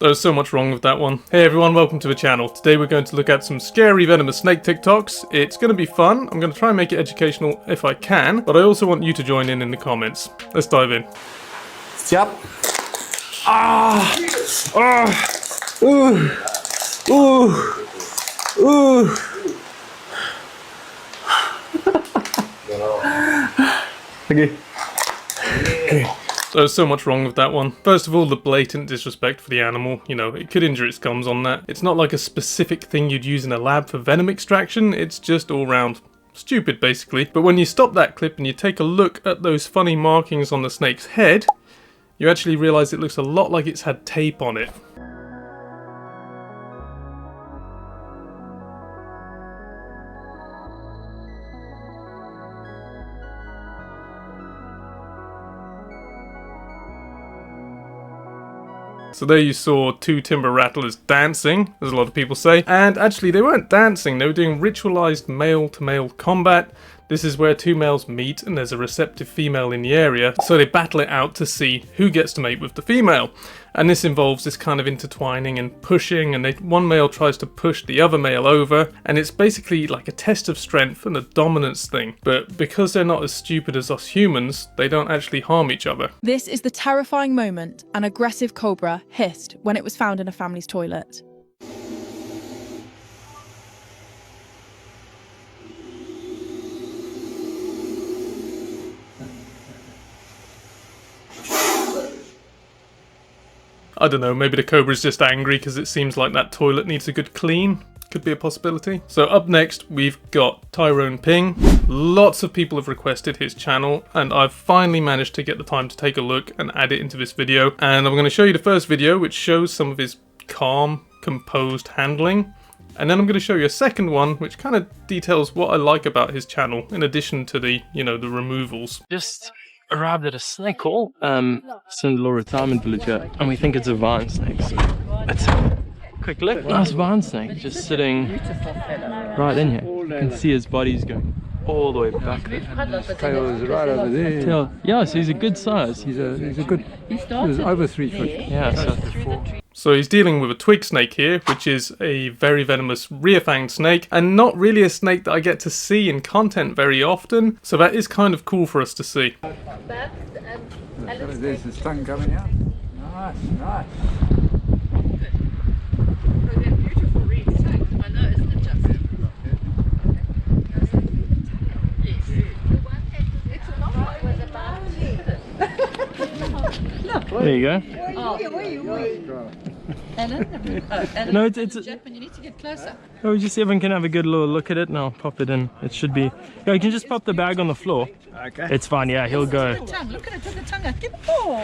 There's so much wrong with that one. Hey everyone, welcome to the channel. Today we're going to look at some scary venomous snake TikToks. It's going to be fun. I'm going to try and make it educational if I can, but I also want you to join in the comments. Let's dive in. Yep. Okay. There's so much wrong with that one. First of all, the blatant disrespect for the animal. You know, it could injure its gums on that. It's not like a specific thing you'd use in a lab for venom extraction. It's just all round stupid, basically. But when you stop that clip and you take a look at those funny markings on the snake's head, you actually realize it looks a lot like it's had tape on it. So there you saw two timber rattlers dancing, as a lot of people say. And actually they weren't dancing, they were doing ritualized male-to-male combat. This is where two males meet and there's a receptive female in the area, so they battle it out to see who gets to mate with the female. And this involves this kind of intertwining and pushing, and one male tries to push the other male over, and it's basically like a test of strength and a dominance thing. But because they're not as stupid as us humans, they don't actually harm each other. This is the terrifying moment an aggressive cobra hissed when it was found in a family's toilet. I don't know, maybe the cobra's just angry because it seems like that toilet needs a good clean. Could be a possibility. So up next, we've got Tyrone Ping. Lots of people have requested his channel, and I've finally managed to get the time to take a look and add it into this video. And I'm going to show you the first video, which shows some of his calm, composed handling. And then I'm going to show you a second one, which kind of details what I like about his channel, in addition to the, you know, the removals. Just arrived at a snake hall, it's in the Law Retirement Village here, and we think it's a vine snake. So let's have a quick look. Nice vine snake, just sitting right in here. You can see his body's going all the way back there. His tail is right over there. Tail, yeah, so he's a good size. He's over 3 foot. Yeah, So he's dealing with a twig snake here, which is a very venomous rear-fanged snake, and not really a snake that I get to see in content very often, so that is kind of cool for us to see. There's his tongue coming out. Nice, nice. there you go. No, it's you need to get closer. oh, just see if I can have a good little look at it, and I'll pop it in. It should be. Yeah, you can just pop the bag on the floor. Okay. It's fine. Yeah, he'll go. Look at it, the tongue out. Oh.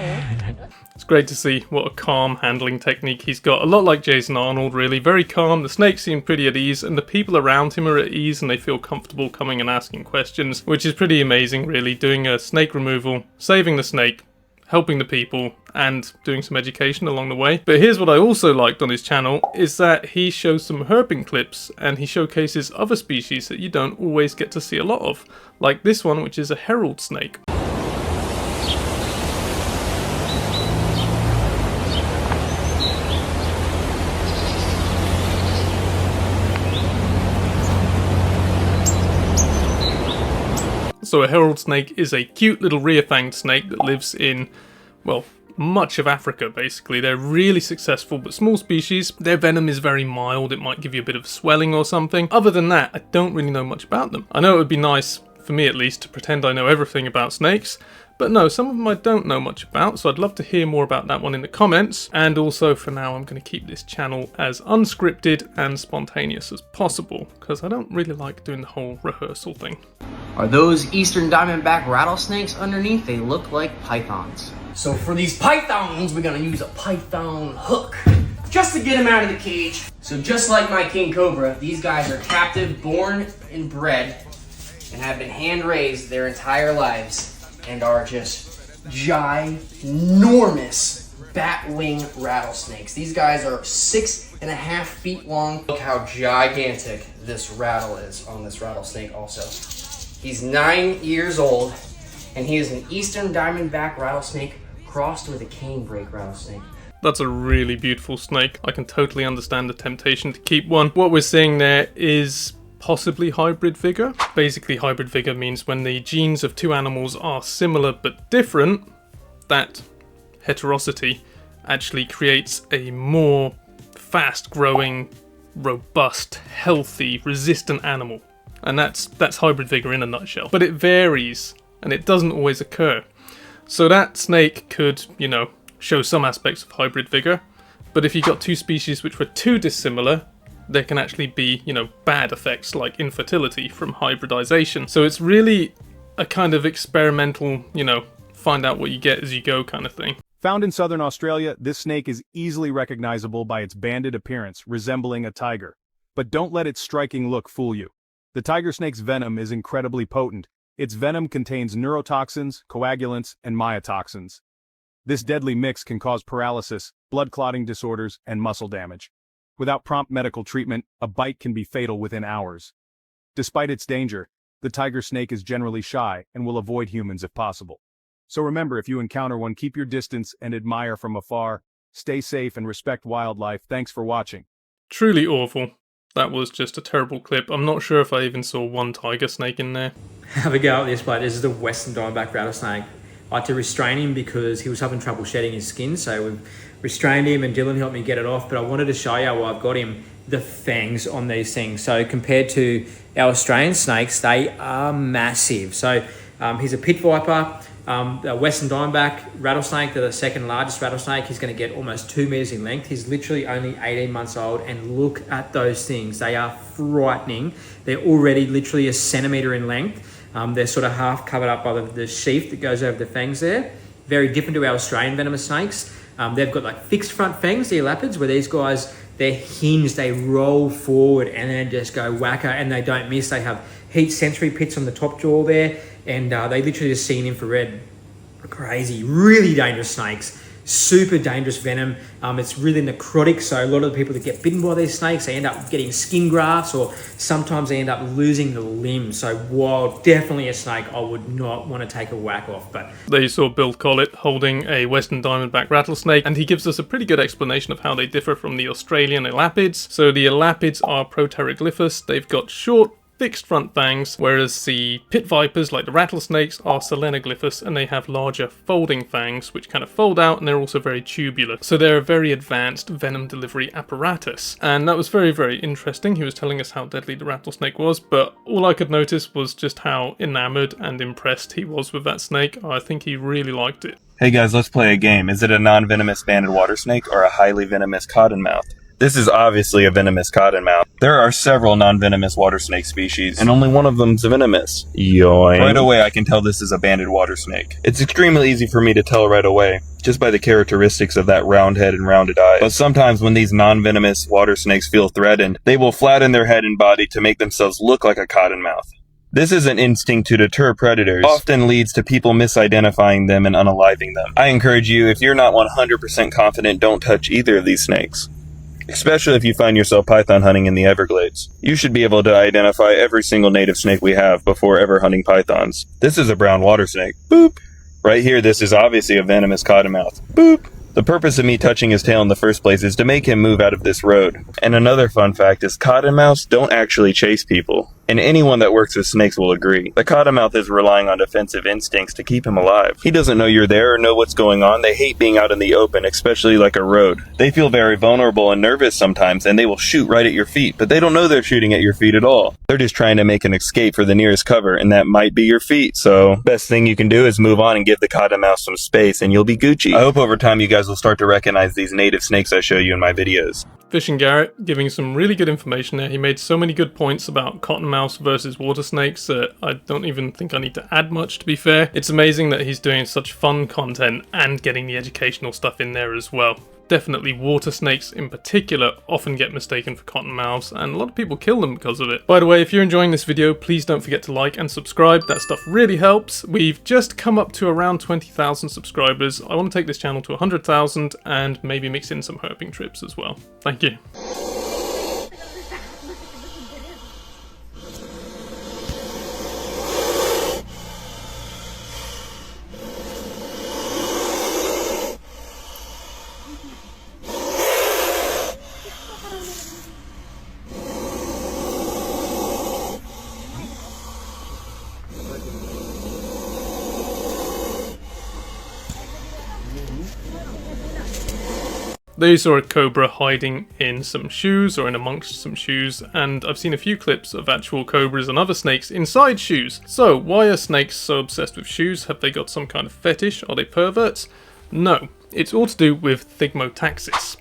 It's great to see what a calm handling technique he's got. A lot like Jason Arnold, really. Very calm. The snakes seem pretty at ease, and the people around him are at ease, and they feel comfortable coming and asking questions, which is pretty amazing, really. Doing a snake removal, saving the snake, helping the people, and doing some education along the way. But here's what I also liked on his channel, is that he shows some herping clips, and he showcases other species that you don't always get to see a lot of, like this one, which is a herald snake. So a herald snake is a cute little rear-fanged snake that lives in, well, much of Africa, basically. They're really successful, but small species. Their venom is very mild. It might give you a bit of swelling or something. Other than that, I don't really know much about them. I know it would be nice, for me at least, to pretend I know everything about snakes, but no, some of them I don't know much about, so I'd love to hear more about that one in the comments. And also, for now, I'm going to keep this channel as unscripted and spontaneous as possible, because I don't really like doing the whole rehearsal thing. Are those eastern diamondback rattlesnakes underneath? They look like pythons. So for these pythons, we're gonna use a python hook just to get them out of the cage. So just like my king cobra, these guys are captive, born and bred, and have been hand raised their entire lives, and are just ginormous bat-wing rattlesnakes. These guys are 6.5 feet long. Look how gigantic this rattle is on this rattlesnake also. He's 9 years old, and he is an eastern diamondback rattlesnake crossed with a canebrake rattlesnake. That's a really beautiful snake. I can totally understand the temptation to keep one. What we're seeing there is possibly hybrid vigor. Basically, hybrid vigor means when the genes of two animals are similar but different, that heterosity actually creates a more fast-growing, robust, healthy, resistant animal. And that's hybrid vigor in a nutshell. But it varies, and it doesn't always occur. So that snake could, you know, show some aspects of hybrid vigor, but if you got two species which were too dissimilar, there can actually be, you know, bad effects like infertility from hybridization. So it's really a kind of experimental, you know, find out what you get as you go kind of thing. Found in southern Australia, this snake is easily recognizable by its banded appearance, resembling a tiger. But don't let its striking look fool you. The tiger snake's venom is incredibly potent. Its venom contains neurotoxins, coagulants, and myotoxins. This deadly mix can cause paralysis, blood clotting disorders, and muscle damage. Without prompt medical treatment, a bite can be fatal within hours. Despite its danger, the tiger snake is generally shy and will avoid humans if possible. So remember, if you encounter one, keep your distance and admire from afar. Stay safe and respect wildlife. Thanks for watching. Truly awful. That was just a terrible clip. I'm not sure if I even saw one tiger snake in there. Have a go at this, but this is the western diamondback rattlesnake. I had to restrain him because he was having trouble shedding his skin, so we've restrained him and Dylan helped me get it off, but I wanted to show you while I've got him the fangs on these things. So compared to our Australian snakes, they are massive. So he's a pit viper. The western diamondback rattlesnake, the second largest rattlesnake, he's going to get almost 2 meters in length. He's literally only 18 months old, and look at those things. They are frightening. They're already literally a centimeter in length. They're sort of half covered up by the sheath that goes over the fangs there. Very different to our Australian venomous snakes. They've got like fixed front fangs, the elapids, where these guys, they're hinged, they roll forward and then just go whacker, and they don't miss. They have heat sensory pits on the top jaw there, and they literally just see in infrared. Crazy, really dangerous snakes. Super dangerous venom. It's really necrotic, so a lot of the people that get bitten by these snakes, they end up getting skin grafts, or sometimes they end up losing the limb. So while definitely a snake I would not want to take a whack off. But There you saw Bill Collett holding a western diamondback rattlesnake, and he gives us a pretty good explanation of how they differ from the Australian elapids. So the elapids are proteroglyphous. They've got short, fixed front fangs, whereas the pit vipers, like the rattlesnakes, are selenoglyphous, and they have larger folding fangs, which kind of fold out, and they're also very tubular. So they're a very advanced venom delivery apparatus. And that was very, very interesting. He was telling us how deadly the rattlesnake was, but all I could notice was just how enamored and impressed he was with that snake. I think he really liked it. Hey guys, let's play a game. Is it a non-venomous banded water snake or a highly venomous cottonmouth? This is obviously a venomous cottonmouth. There are several non-venomous water snake species, and only one of them's venomous. Yoink. Right away I can tell this is a banded water snake. It's extremely easy for me to tell right away, just by the characteristics of that round head and rounded eyes. But sometimes when these non-venomous water snakes feel threatened, they will flatten their head and body to make themselves look like a cottonmouth. This is an instinct to deter predators, often leads to people misidentifying them and unaliving them. I encourage you, if you're not 100% confident, don't touch either of these snakes. Especially if you find yourself python hunting in the Everglades. You should be able to identify every single native snake we have before ever hunting pythons. This is a brown water snake. Boop! Right here, this is obviously a venomous cottonmouth. Boop! The purpose of me touching his tail in the first place is to make him move out of this road. And another fun fact is cottonmouths don't actually chase people. And anyone that works with snakes will agree. The cottonmouth is relying on defensive instincts to keep him alive. He doesn't know you're there or know what's going on. They hate being out in the open, especially like a road. They feel very vulnerable and nervous sometimes, and they will shoot right at your feet, but they don't know they're shooting at your feet at all. They're just trying to make an escape for the nearest cover, and that might be your feet. So, best thing you can do is move on and give the cottonmouth some space, and you'll be Gucci. I hope over time you guys will start to recognize these native snakes I show you in my videos. Fishing Garrett giving some really good information there. He made so many good points about cottonmouths versus water snakes that I don't even think I need to add much, to be fair. It's amazing that he's doing such fun content and getting the educational stuff in there as well. Definitely water snakes in particular often get mistaken for cottonmouths, and a lot of people kill them because of it. By the way, if you're enjoying this video, please don't forget to like and subscribe. That stuff really helps. We've just come up to around 20,000 subscribers. I want to take this channel to 100,000 and maybe mix in some herping trips as well. Thank you. They saw a cobra hiding in some shoes or in amongst some shoes, and I've seen a few clips of actual cobras and other snakes inside shoes. So why are snakes so obsessed with shoes? Have they got some kind of fetish? Are they perverts? No, it's all to do with thigmotaxis.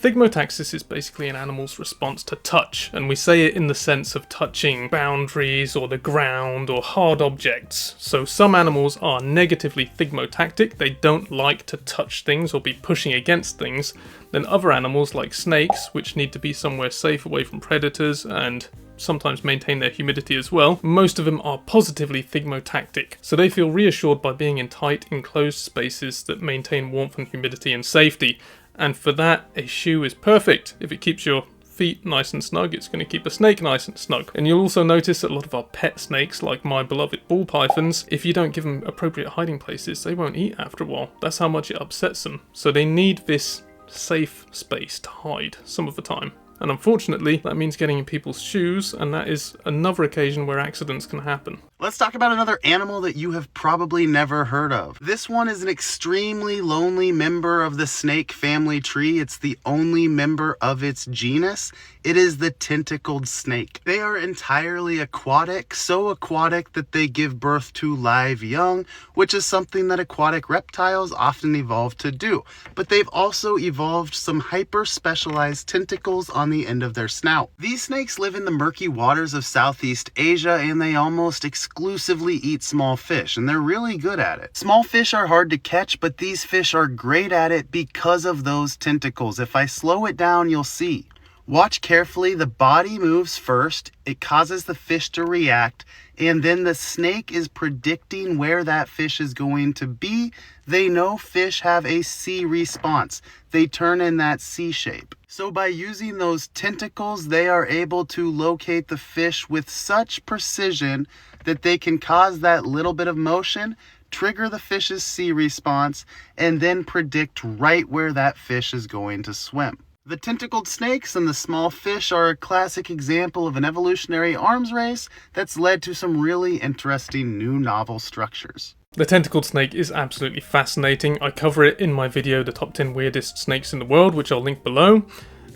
Thigmotaxis is basically an animal's response to touch, and we say it in the sense of touching boundaries or the ground or hard objects. So some animals are negatively thigmotactic, they don't like to touch things or be pushing against things. Then other animals like snakes, which need to be somewhere safe away from predators and sometimes maintain their humidity as well, most of them are positively thigmotactic. So they feel reassured by being in tight, enclosed spaces that maintain warmth and humidity and safety. And for that, a shoe is perfect. If it keeps your feet nice and snug, it's going to keep a snake nice and snug. And you'll also notice that a lot of our pet snakes, like my beloved ball pythons, if you don't give them appropriate hiding places, they won't eat after a while. That's how much it upsets them. So they need this safe space to hide some of the time. And unfortunately, that means getting in people's shoes, and that is another occasion where accidents can happen. Let's talk about another animal that you have probably never heard of. This one is an extremely lonely member of the snake family tree. It's the only member of its genus. It is the tentacled snake. They are entirely aquatic, so aquatic that they give birth to live young, which is something that aquatic reptiles often evolve to do. But they've also evolved some hyper-specialized tentacles on the end of their snout. These snakes live in the murky waters of Southeast Asia, and they almost exclusively eat small fish, and they're really good at it. Small fish are hard to catch, but these fish are great at it because of those tentacles. If I slow it down, you'll see. Watch carefully. The body moves first, it causes the fish to react, and then the snake is predicting where that fish is going to be. They know fish have a C response. They turn in that C shape. So by using those tentacles, they are able to locate the fish with such precision that they can cause that little bit of motion, trigger the fish's C response, and then predict right where that fish is going to swim. The tentacled snakes and the small fish are a classic example of an evolutionary arms race that's led to some really interesting new novel structures. The tentacled snake is absolutely fascinating. I cover it in my video, The Top 10 Weirdest Snakes in the World, which I'll link below.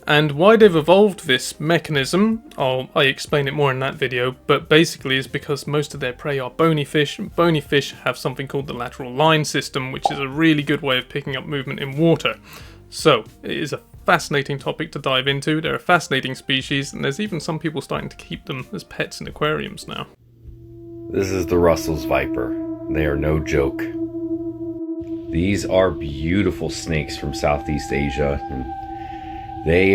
And why they've evolved this mechanism, I explain it more in that video, but basically is because most of their prey are bony fish, and bony fish have something called the lateral line system, which is a really good way of picking up movement in water. So, it is a fascinating topic to dive into. They're a fascinating species, and there's even some people starting to keep them as pets in aquariums now. This is the Russell's viper. They are no joke. These are beautiful snakes from Southeast Asia, and they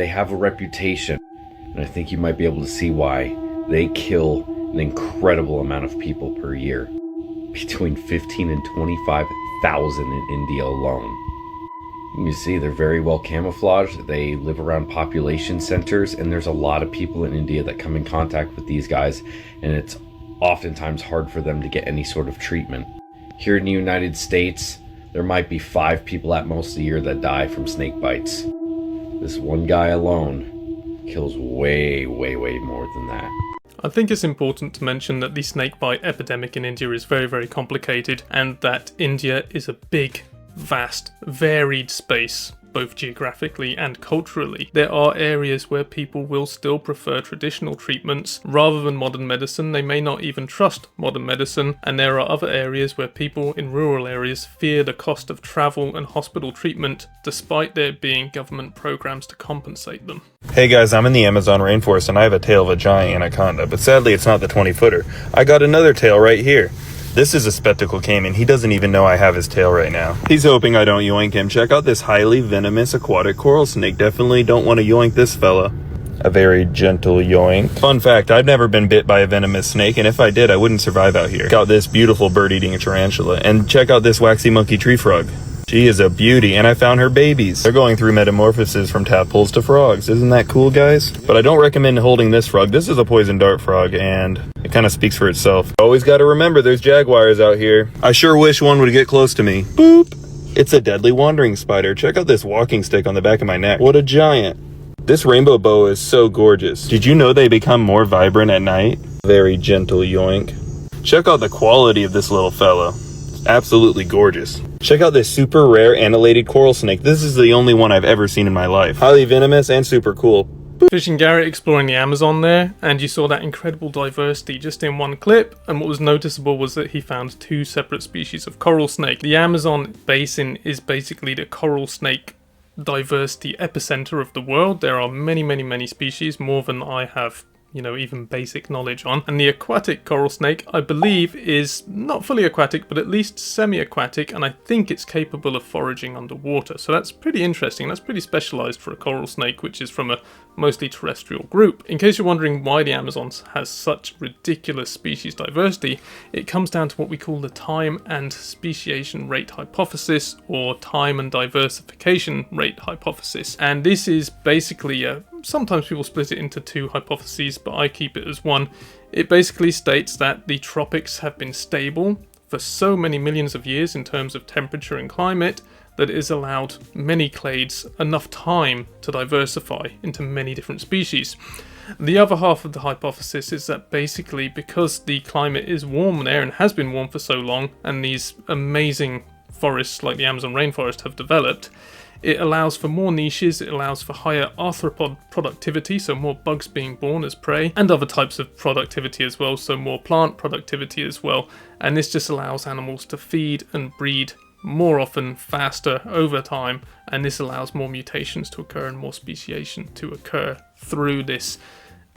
have a reputation, and I think you might be able to see why. They kill an incredible amount of people per year, between 15 and 25,000 in India alone. You see, they're very well camouflaged. They live around population centers, and there's a lot of people in India that come in contact with these guys, and it's oftentimes hard for them to get any sort of treatment. Here in the United States, there might be 5 people at most a year that die from snake bites. This one guy alone kills way more than that. I think it's important to mention that the snake bite epidemic in India is very, very complicated, and that India is a big, vast, varied space, both geographically and culturally. There are areas where people will still prefer traditional treatments rather than modern medicine. They may not even trust modern medicine, and there are other areas where people in rural areas fear the cost of travel and hospital treatment, despite there being government programs to compensate them. Hey guys, I'm in the Amazon rainforest and I have a tail of a giant anaconda, but sadly it's not the 20-footer. I got another tail right here. This is a spectacle caiman. He doesn't even know I have his tail right now. He's hoping I don't yoink him. Check out this highly venomous aquatic coral snake. Definitely don't want to yoink this fella. A very gentle yoink. Fun fact, I've never been bit by a venomous snake, and if I did, I wouldn't survive out here. Check out this beautiful bird-eating tarantula, and check out this waxy monkey tree frog. She is a beauty, and I found her babies. They're going through metamorphosis from tadpoles to frogs. Isn't that cool, guys? But I don't recommend holding this frog. This is a poison dart frog, and it kind of speaks for itself. Always got to remember there's jaguars out here. I sure wish one would get close to me. Boop! It's a deadly wandering spider. Check out this walking stick on the back of my neck. What a giant. This rainbow boa is so gorgeous. Did you know they become more vibrant at night? Very gentle yoink. Check out the quality of this little fellow. Absolutely gorgeous. Check out this super rare annellated coral snake. This is the only one I've ever seen in my life. Highly venomous and super cool. Fishing Garrett exploring the Amazon there, and you saw that incredible diversity just in one clip, and what was noticeable was that he found 2 separate species of coral snake. The Amazon basin is basically the coral snake diversity epicenter of the world. There are many species, more than I have, you know, even basic knowledge on. And the aquatic coral snake, I believe, is not fully aquatic, but at least semi-aquatic, and I think it's capable of foraging underwater. So that's pretty interesting. That's pretty specialized for a coral snake, which is from a mostly terrestrial group. In case you're wondering why the Amazon has such ridiculous species diversity, it comes down to what we call the time and speciation rate hypothesis, or time and diversification rate hypothesis. And this is basically sometimes people split it into 2 hypotheses, but I keep it as one. It basically states that the tropics have been stable for so many millions of years in terms of temperature and climate that it has allowed many clades enough time to diversify into many different species. The other half of the hypothesis is that basically because the climate is warm there and has been warm for so long, and these amazing forests like the Amazon rainforest have developed, it allows for more niches, it allows for higher arthropod productivity, so more bugs being born as prey, and other types of productivity as well, so more plant productivity as well. And this just allows animals to feed and breed more often, faster, over time, and this allows more mutations to occur and more speciation to occur through this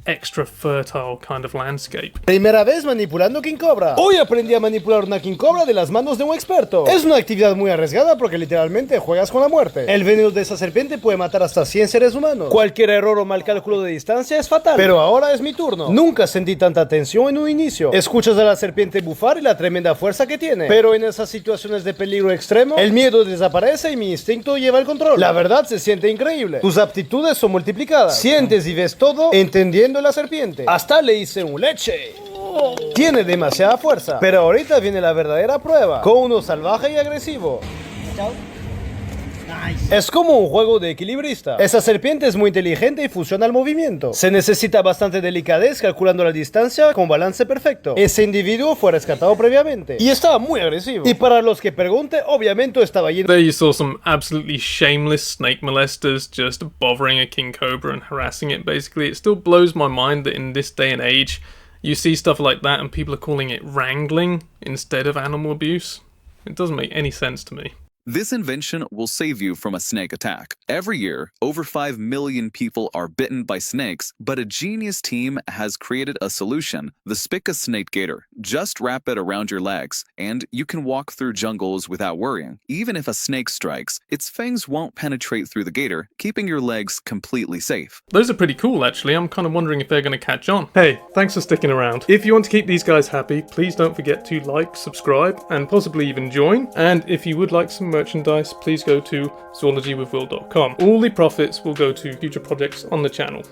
extra fertile kind of landscape. Primera vez manipulando King Cobra. Hoy aprendí a manipular una King Cobra de las manos de un experto. Es una actividad muy arriesgada porque literalmente juegas con la muerte. El veneno de esa serpiente puede matar hasta 100 seres humanos. Cualquier error o mal cálculo de distancia es fatal. Pero ahora es mi turno. Nunca sentí tanta tensión en un inicio. Escuchas a la serpiente bufar y la tremenda fuerza que tiene. Pero en esas situaciones de peligro extremo, el miedo desaparece y mi instinto lleva el control. La verdad se siente increíble. Tus aptitudes son multiplicadas. Sientes y ves todo entendiendo la serpiente. Hasta le hice un leche. Tiene demasiada fuerza. Pero ahorita viene la verdadera prueba. Con uno salvaje y agresivo. Es como un juego de equilibrista. Esa serpiente es muy inteligente y funciona al movimiento. Se necesita bastante delicadez calculando la distancia con balance perfecto. Ese individuo fue rescatado previamente y estaba muy agresivo. Y para los que pregunten, obviamente estaba lleno. There you saw some absolutely shameless snake molesters just bothering a king cobra and harassing it. Basically, it still blows my mind that in this day and age you see stuff like that and people are calling it wrangling instead of animal abuse. It doesn't make any sense to me. This invention will save you from a snake attack. Every year, over 5 million people are bitten by snakes, but a genius team has created a solution, the Spica Snake Gaiter. Just wrap it around your legs, and you can walk through jungles without worrying. Even if a snake strikes, its fangs won't penetrate through the gaiter, keeping your legs completely safe. Those are pretty cool, actually. I'm kind of wondering if they're going to catch on. Hey, thanks for sticking around. If you want to keep these guys happy, please don't forget to like, subscribe, and possibly even join. And if you would like some merchandise, please go to zoologywithwill.com. All the profits will go to future projects on the channel.